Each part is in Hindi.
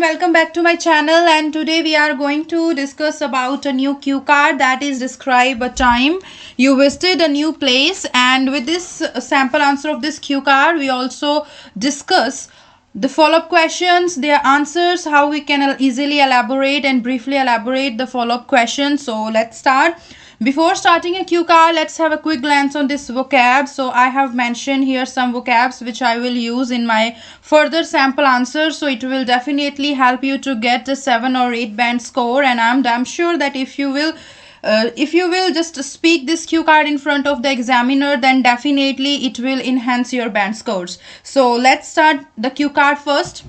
welcome back to my channel, and today we are going to discuss about a new cue card that is describe a time you visited a new place. And with this sample answer of this cue card, we also discuss the follow-up questions, their answers, how we can easily elaborate and briefly elaborate the follow-up questions. So let's start. Before starting a cue card, let's have a quick glance on this vocab. So I have mentioned here some vocabs which I will use in my further sample answers. So it will definitely help you to get a 7 or 8 band score. And I'm damn sure that if you will just speak this cue card in front of the examiner, then definitely it will enhance your band scores. So let's start the cue card first.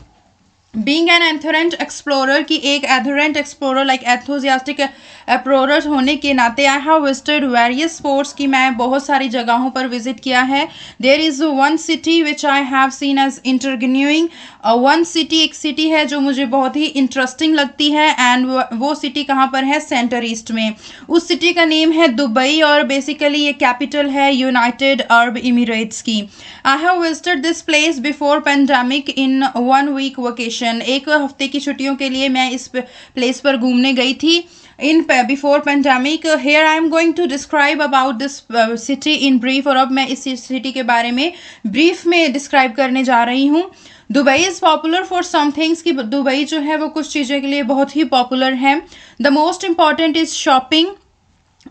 Being an ardent explorer की एक ardent explorer like enthusiastic explorer होने के नाते I have visited various sports की मैं बहुत सारी जगहों पर विजिट किया है. There is one city which I have seen as intriguing. One city एक सिटी है जो मुझे बहुत ही इंटरेस्टिंग लगती है एंड वो सिटी कहाँ पर है? सेंटर ईस्ट में. उस सिटी का नेम है दुबई और बेसिकली ये कैपिटल है यूनाइटेड अरब इमिरेट्स की. I have visited this place before pandemic in 1 week vacation. एक हफ्ते की छुट्टियों के लिए मैं इस प्लेस पर घूमने गई थी in before pandemic. Here I am going to describe about this city in brief. और अब मैं इस सिटी के बारे में ब्रीफ में डिस्क्राइब करने जा रही हूँ. Dubai is popular for some things की दुबई जो है वो कुछ चीज़ों के लिए बहुत ही पॉपुलर है. The most important is shopping.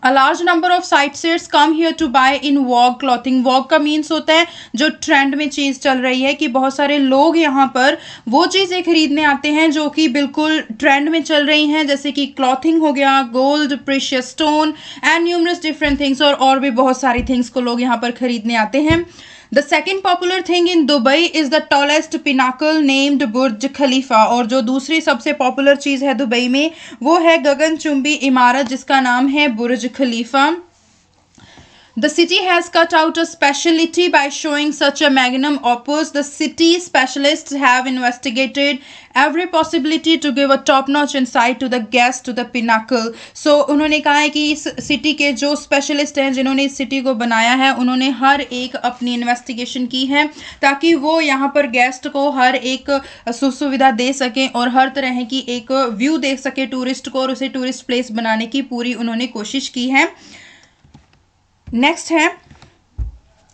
A large number of sightseers come here to buy in vogue clothing. vogue का मीन्स होता है जो ट्रेंड में चीज़ चल रही है, कि बहुत सारे लोग यहाँ पर वो चीज़ें खरीदने आते हैं जो कि बिल्कुल ट्रेंड में चल रही हैं, जैसे कि क्लॉथिंग हो गया, gold, precious stone and numerous different things. और भी बहुत सारी थिंग्स को लोग यहाँ पर खरीदने आते हैं. The second popular thing in Dubai is the tallest pinnacle named Burj Khalifa. और जो दूसरी सबसे पॉपुलर चीज़ है दुबई में वो है गगनचुंबी इमारत जिसका नाम है बुर्ज खलीफा. The city has cut out a specialty by showing such a magnum opus. The city specialists have investigated every possibility to give a top-notch insight to the guest to the pinnacle. So उन्होंने कहा है कि इस सिटी के जो स्पेशलिस्ट हैं जिन्होंने इस सिटी को बनाया है उन्होंने हर एक अपनी इन्वेस्टिगेशन की है ताकि वो यहाँ पर गेस्ट को हर एक सुविधा दे सकें और हर तरह की एक व्यू दे सके टूरिस्ट को, और उसे टूरिस्ट प्लेस बनाने की पूरी उन्होंने कोशिश की है. नेक्स्ट है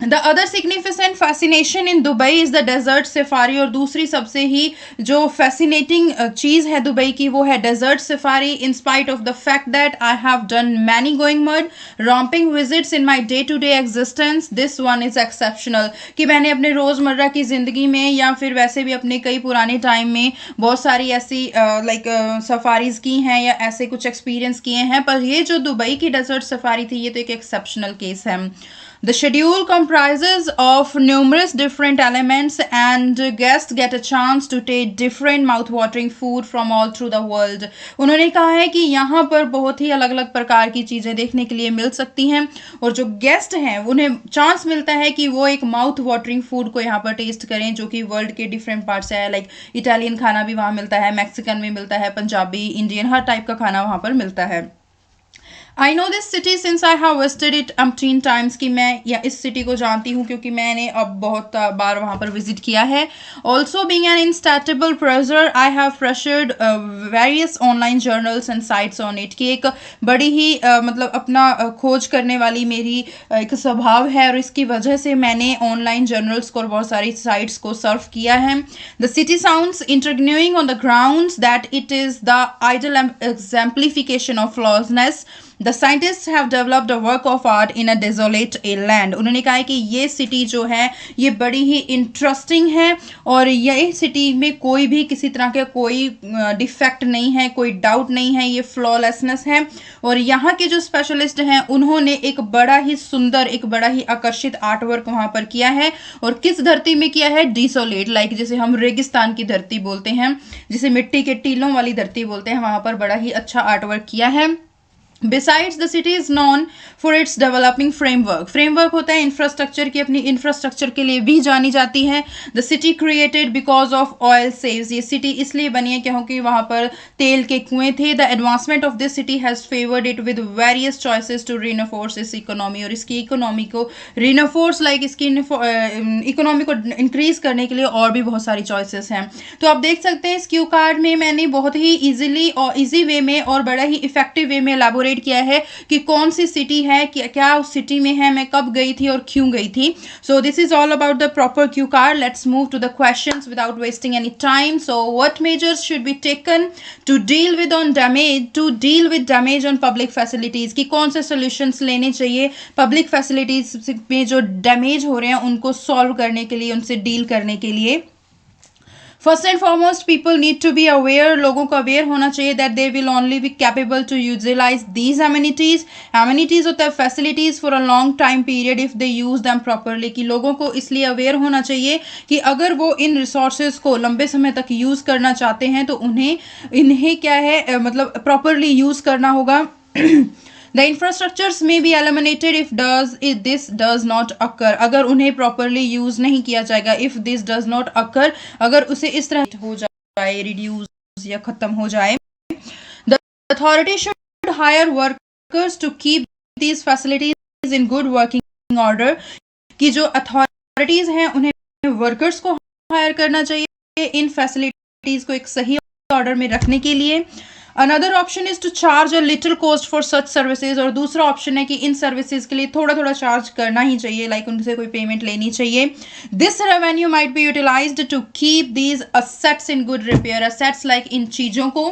the other significant fascination in Dubai is the desert safari. और दूसरी सबसे ही जो फैसिनेटिंग चीज़ है दुबई की वो है desert safari. In spite of the fact that I have done many going mud romping visits in my day to day existence, this one is exceptional. कि मैंने अपने रोज़मर्रा की ज़िंदगी में या फिर वैसे भी अपने कई पुराने टाइम में बहुत सारी ऐसी सफारीज़ की हैं या ऐसे कुछ एक्सपीरियंस किए हैं, पर ये जो दुबई की डेजर्ट सफारी थी ये तो एक एक्सेप्शनल केस है. The schedule comprises of numerous different elements and guests get a chance to taste different mouth-watering food from all through the world. उन्होंने कहा है कि यहाँ पर बहुत ही अलग अलग प्रकार की चीज़ें देखने के लिए मिल सकती हैं और जो गेस्ट हैं उन्हें चांस मिलता है कि वो एक माउथ वाटरिंग फूड को यहाँ पर टेस्ट करें जो कि वर्ल्ड के डिफरेंट पार्ट से है. लाइक इटालियन खाना भी वहाँ मिलता है, मैक्सिकन में मिलता है, पंजाबी, इंडियन, हर टाइप का खाना वहाँ पर मिलता है. I know this city since I have visited it umpteen times. कि मैं या इस सिटी को जानती हूँ क्योंकि मैंने अब बहुत बार वहाँ पर विजिट किया है. Also being an insatiable peruser I have perused various online journals and sites on it. कि एक बड़ी ही मतलब अपना खोज करने वाली मेरी एक स्वभाव है और इसकी वजह से मैंने ऑनलाइन जर्नल्स को और बहुत सारी साइट्स को सर्व किया है. The city sounds intriguing on the grounds that it is the ideal exemplification of flawlessness. The scientists have developed a work of art in a desolate land. उन्होंने कहा है कि ये सिटी जो है ये बड़ी ही इंटरेस्टिंग है और ये सिटी में कोई भी किसी तरह का कोई डिफेक्ट नहीं है, कोई डाउट नहीं है, ये फ्लॉलेसनेस है. और यहाँ के जो स्पेशलिस्ट हैं उन्होंने एक बड़ा ही सुंदर, एक बड़ा ही आकर्षित आर्ट वर्क वहाँ पर किया है. और किस धरती में किया है? डिसोलेट, लाइक जिसे हम रेगिस्तान की धरती बोलते हैं, जिसे मिट्टी के टीलों वाली धरती बोलते हैं, वहाँ पर बड़ा ही अच्छा आर्ट वर्क किया है. Besides, the city is known for its developing framework. Framework होता है इंफ्रास्ट्रक्चर की, अपनी इंफ्रास्ट्रक्चर के लिए भी जानी जाती है. The city created because of oil saves. ये सिटी इसलिए बनी है क्योंकि वहाँ पर तेल के कुएं थे. The advancement of this city has favored it with various choices to reinforce its economy. और इसकी इकोनॉमी को reinforce like इसकी इकोनॉमी को इंक्रीज करने के लिए और भी बहुत सारी चॉइसेस हैं. तो आप देख सकते हैं इस क्यू कार्ड में मैंने बहुत ही इजीली और इजी वे में और बड़ा ही इफेक्टिव वे में एलैबोरेट किया है कि कौन सी सिटी है, क्या उस सिटी में है, मैं कब गई थी और क्यों गई थी. So this is all about the proper cue card. Let's move to the questions without wasting any time. So what measures should be taken to deal with damage on public facilities. कि कौन से सॉल्यूशंस लेने चाहिए पब्लिक फैसिलिटीज में जो डैमेज हो रहे हैं उनको सॉल्व करने के लिए, उनसे डील करने के लिए. First and foremost people need to be aware. लोगों को अवेयर होना चाहिए that they will only be capable to utilize these amenities. Amenities होता है facilities for a long time period if they use them properly. कि लोगों को इसलिए अवेयर होना चाहिए कि अगर वो इन रिसोर्सेज को लंबे समय तक यूज करना चाहते हैं तो इन्हें क्या है मतलब प्रॉपरली यूज करना होगा. The infrastructures may be eliminated if this does not occur. अगर उन्हें properly use नहीं किया जाएगा, if this does not occur, अगर उसे इस तरह हो जाए, reduce या खत्म हो जाए. The authority should hire workers to keep these facilities in good working order. कि जो authorities हैं उन्हें workers को hire करना चाहिए इन facilities को एक सही order में रखने के लिए. Another option is to charge a little cost for such services. और दूसरा ऑप्शन है कि इन सर्विसेज के लिए थोड़ा थोड़ा चार्ज करना ही चाहिए, लाइक उनसे कोई पेमेंट लेनी चाहिए. This revenue might be utilized to keep these assets in good repair. Assets like इन चीज़ों को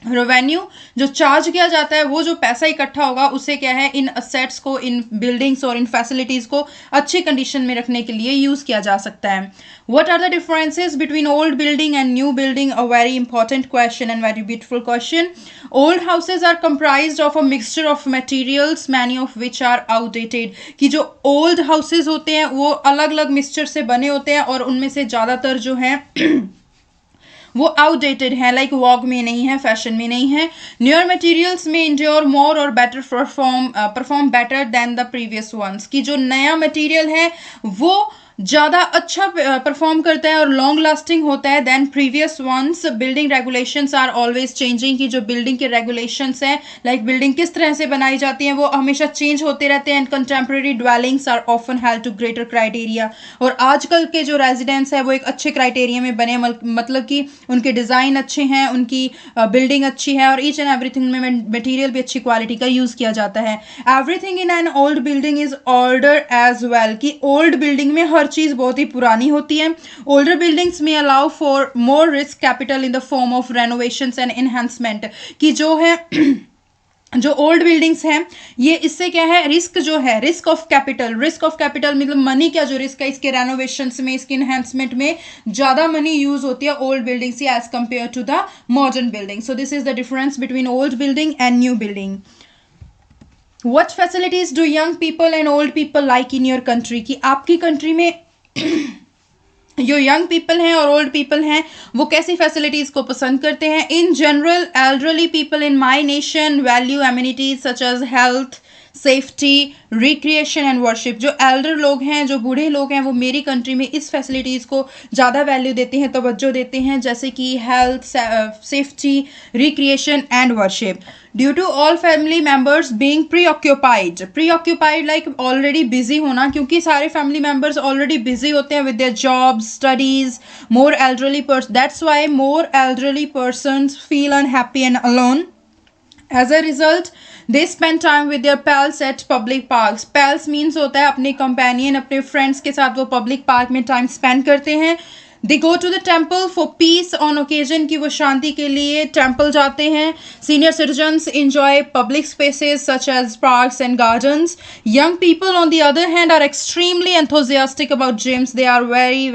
रेवेन्यू जो चार्ज किया जाता है वो जो पैसा इकट्ठा होगा उसे क्या है इन असेट्स को, इन बिल्डिंग्स और इन फैसिलिटीज को अच्छी कंडीशन में रखने के लिए यूज किया जा सकता है. What are the differences between old building and new building? A very important question and very beautiful question. Old houses are comprised of a mixture of materials many of which are outdated. कि जो ओल्ड हाउसेज होते हैं वो अलग अलग मिक्सचर से बने होते हैं और उनमें से ज़्यादातर जो है वो आउटडेटेड है, लाइक वॉग में नहीं है, फैशन में नहीं है. Newer materials may endure more और better perform better than the previous ones. की जो नया मटेरियल है वो ज़्यादा अच्छा परफॉर्म करता है और लॉन्ग लास्टिंग होता है than previous ones. Building regulations are always changing. की जो बिल्डिंग के रेगुलेशंस हैं, लाइक बिल्डिंग किस तरह से बनाई जाती हैं वो हमेशा चेंज होते रहते हैं. And contemporary dwellings are often held to greater criteria. और आजकल के जो रेजिडेंट्स हैं वो एक अच्छे क्राइटेरिया में बने, मतलब कि उनके डिज़ाइन अच्छे हैं, उनकी बिल्डिंग अच्छी है और ईच एंड एवरीथिंग में मटीरियल भी अच्छी क्वालिटी का यूज़ किया जाता है. Everything in an old building is order as well. की ओल्ड बिल्डिंग में हर चीज बहुत ही पुरानी होती है. ओल्डर बिल्डिंग्स में allow for more risk capital in the form of renovations and enhancement. की जो है जो ओल्ड बिल्डिंग्स हैं ये इससे क्या है रिस्क जो है, रिस्क ऑफ कैपिटल मतलब मनी क्या जो रिस्क है इसके रेनोवेशंस में, इसके एनहांसमेंट में ज़्यादा मनी यूज होती है ओल्ड बिल्डिंग से as compared to the modern building. So this is the difference between old building and new building. What facilities do young people and old people like in your country? कि आपकी कंट्री में जो यंग पीपल हैं और ओल्ड पीपल हैं वो कैसी फैसिलिटीज़ को पसंद करते हैं. In general elderly people in my nation value amenities such as health, safety, recreation and worship. जो एल्डर लोग हैं, जो बूढ़े लोग हैं वो मेरी कंट्री में इस फैसिलिटीज़ को ज़्यादा वैल्यू देते हैं, तवज्जो देते हैं, जैसे कि health, safety, recreation and worship. Due to all family members being pre like already busy होना, क्योंकि सारे फैमिली मेम्बर्स ऑलरेडी बिजी होते हैं with their jobs, studies. More elderly person, that's why more elderly persons feel unhappy and alone. As a result, they spend time with their pals at public parks. Pals means होता है अपने companion, अपने friends के साथ वो public park में time spend करते हैं. They go to the temple for peace on occasion कि वो शांति के लिए temple जाते हैं. Senior citizens enjoy public spaces such as parks and gardens. Young people on the other hand are extremely enthusiastic about gyms. They are very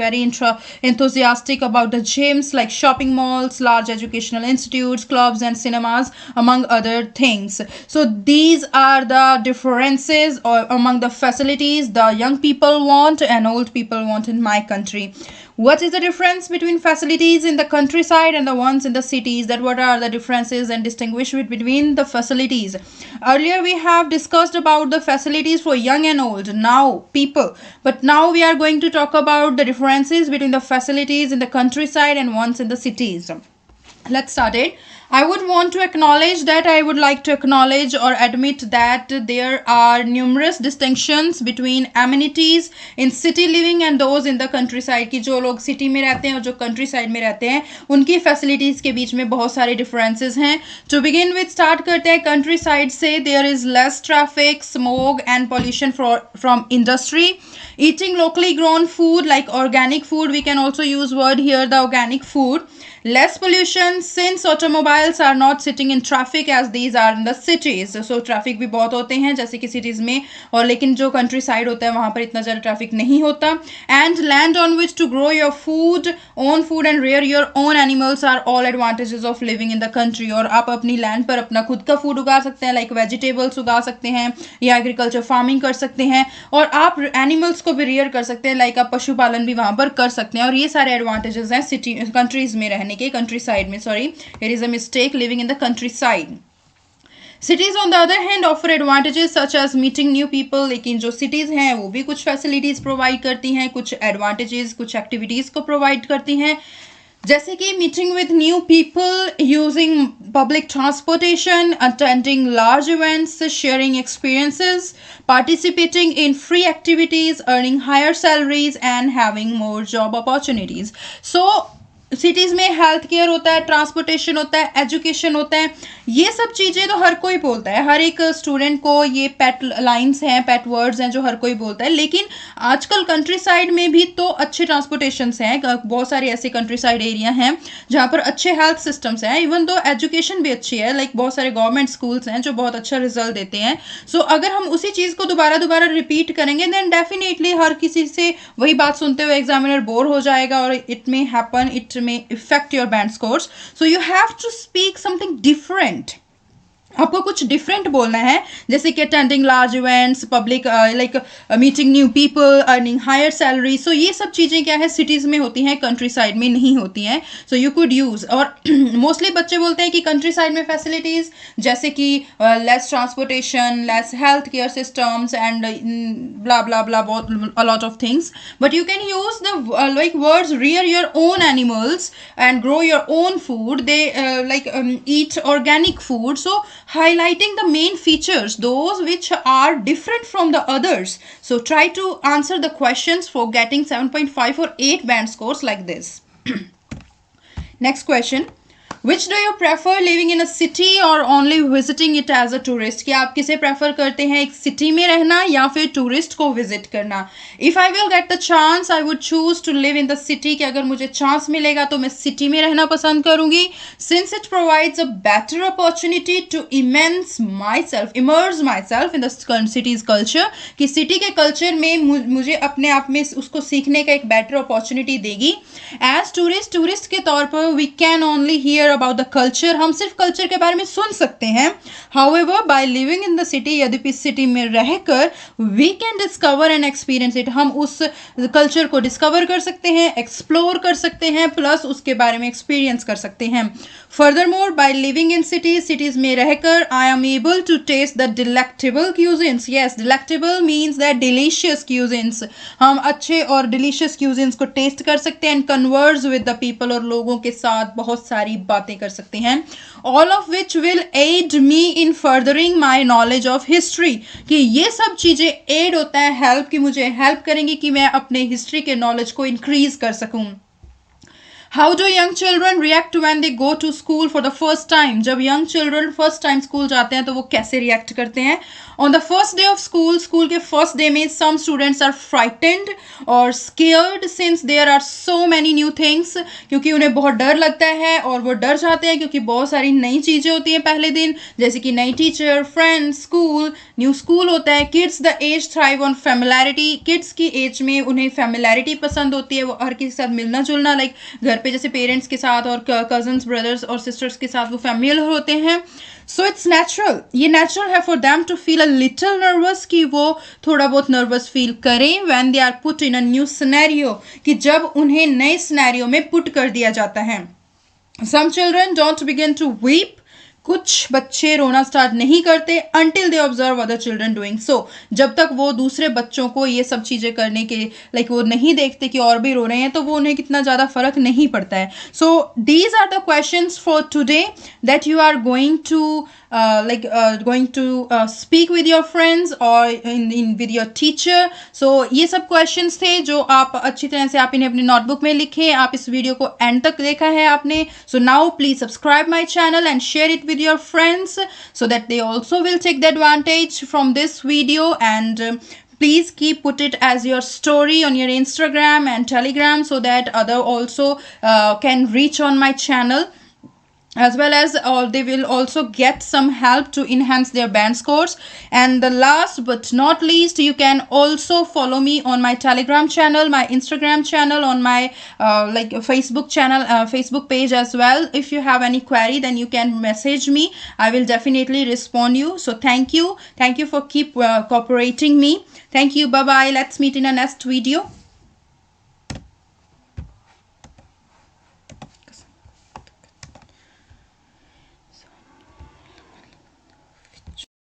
enthusiastic about the gyms like shopping malls, large educational institutes, clubs and cinemas among other things. So these are the differences or among the facilities the young people want and old people want in my country. What is the difference between facilities in the countryside and the ones in the cities? That what are the differences and distinguish between the facilities? Earlier we have discussed about the facilities for young and old, now people, but now we are going to talk about the differences between the facilities in the countryside and ones in the cities. Let's start it. I would like to acknowledge or admit that there are numerous distinctions between amenities in city living and those in the countryside. कि जो लोग सिटी में रहते हैं और जो कंट्री साइड में रहते हैं उनकी फैसिलिटीज़ के बीच में बहुत सारे डिफरेंसेस हैं. टू बिगिन विथ स्टार्ट करते हैं कंट्री साइड से. There is less traffic, smoke and pollution from industry. Eating locally grown food like organic food, we can also use word here, the organic food. Less pollution since automobiles are not sitting in traffic as these are in the cities. So traffic भी बहुत होते हैं जैसे कि cities में, और लेकिन जो country side होता है वहाँ पर इतना ज़्यादा traffic नहीं होता. And land on which to grow your food, own food and rear your own animals are all advantages of living in the country. और आप अपनी land पर अपना खुद का food उगा सकते हैं, like vegetables उगा सकते हैं या agriculture farming कर सकते हैं, और आप animals को भी rear कर सकते हैं, like आप पशुपालन भी वहाँ पर कर सकते हैं. और ये सारे advantages हैं city countries में रहने के. Countryside में, sorry, it is a mistake, living in the countryside. Cities on the other hand offer advantages such as meeting new people. लेकिन जो cities हैं वो भी कुछ facilities provide करती हैं, कुछ advantages, कुछ activities को provide करती हैं, जैसे कि meeting with new people, using public transportation, attending large events, sharing experiences, participating in free activities, earning higher salaries and having more job opportunities. So cities में हेल्थ केयर होता है, ट्रांसपोर्टेशन होता है, एजुकेशन होता है. ये सब चीज़ें तो हर कोई बोलता है, हर एक स्टूडेंट को ये पेट लाइंस हैं, पेट वर्ड्स हैं जो हर कोई बोलता है. लेकिन आजकल कंट्री साइड में भी तो अच्छे ट्रांसपोर्टेशंस हैं. बहुत सारे ऐसे कंट्री साइड एरिया हैं जहाँ पर अच्छे हेल्थ सिस्टम्स हैं. इवन तो एजुकेशन भी अच्छी है, लाइक बहुत सारे गवर्नमेंट स्कूल्स हैं जो बहुत अच्छा रिजल्ट देते हैं. सो अगर हम उसी चीज़ को दोबारा रिपीट करेंगे देन डेफिनेटली हर किसी से वही बात सुनते हुए एग्जामिनर बोर हो जाएगा और it may happen, it may affect your band scores. So you have to speak something different. आपको कुछ डिफरेंट बोलना है, जैसे कि attending large events, public like meeting new people, earning higher salary. So ये सब चीज़ें क्या है सिटीज़ में होती हैं, कंट्री साइड में नहीं होती हैं. So you could use. और मोस्टली बच्चे बोलते हैं कि कंट्री साइड में फैसिलिटीज़ जैसे कि less transportation, less health care systems and blah blah blah a lot of things. But you can use the like words rear your own animals and grow your own food. They eat organic food. So highlighting the main features, those which are different from the others. So try to answer the questions for getting 7.5 or 8 band scores like this. Next question. Which do you prefer, living in a city or only visiting it as a tourist? कि आप किसे प्रेफर करते हैं, एक सिटी में रहना या फिर टूरिस्ट को विजिट करना? If I will get the chance, I would choose to live in the city. कि अगर मुझे चांस मिलेगा तो मैं सिटी में रहना पसंद करूँगी. Since it provides a better opportunity to immerse myself in the city's culture. कि सिटी के कल्चर में मुझे अपने आप में उसको सीखने का एक बेटर अपॉर्चुनिटी देगी. As टूरिस्ट के तौर पर we can only hear about the culture. हम सिर्फ कल्चर के बारे में सुन सकते हैं. However, by living in the city, यद्यपि सिटी में रहकर we can discover and experience it. हम उस कल्चर को डिस्कवर कर सकते हैं, एक्सप्लोर कर सकते हैं, प्लस उसके बारे में एक्सपीरियंस कर सकते हैं. Furthermore, by living in cities में रहकर I am able to taste the delectable cuisines. Yes, delectable means that delicious cuisines. हम अच्छे और delicious cuisines को टेस्ट कर सकते हैं and converse with the people, और लोगों के साथ बहुत सारी बातें कर सकते हैं. All of which will aid me in furthering my knowledge of history. कि ये सब चीज़ें aid होता है, help, कि मुझे help करेंगी कि मैं अपने history के knowledge को increase कर सकूँ. How do young children react when they go to school for the first time? जब young children first time school जाते हैं तो वो कैसे react करते हैं? On the first day of school के first day में some students are frightened or scared since there are so many new things. क्योंकि उन्हें बहुत डर लगता है और वो डर जाते हैं क्योंकि बहुत सारी नई चीज़ें होती हैं पहले दिन, जैसे कि नई teacher, friends, school, new school होता है. Kids the age thrive on familiarity. Kids की एज में उन्हें familiarity पसंद होती है, वो हर किसी के साथ मिलना जुलना, लाइक घर पे जैसे पेरेंट्स के साथ और कजन्स, ब्रदर्स और सिस्टर्स के साथ वो फैमिलियर होते हैं. सो इट्स नेचुरल, ये नेचुरल है for them to feel a little nervous, कि वो थोड़ा बहुत नर्वस फील करें when they are put in a new scenario, कि जब उन्हें नए सिनेरियो में पुट कर दिया जाता है. Some children don't begin to weep. कुछ बच्चे रोना स्टार्ट नहीं करते until they observe other children doing so. जब तक वो दूसरे बच्चों को ये सब चीज़ें करने के लाइक वो नहीं देखते कि और भी रो रहे हैं, तो वो उन्हें कितना ज़्यादा फर्क नहीं पड़ता है. So these are the questions for today that you are going to speak with your friends or in with your teacher. So ये सब questions थे जो आप अच्छी तरह से आप इन्हें अपनी नोटबुक में लिखें. आप इस वीडियो को एंड तक देखा है आपने. So now please subscribe my channel and share it with your friends so that they also will take the advantage from this video. And please put it as your story on your Instagram and Telegram so that other also can reach on my channel, as well as they will also get some help to enhance their band scores. And the last but not least, you can also follow me on my Telegram channel, my Instagram channel, on my Facebook channel, Facebook page as well. If you have any query, then you can message me. I will definitely respond you. So thank you for keep cooperating me. Thank you. Bye bye. Let's meet in a next video.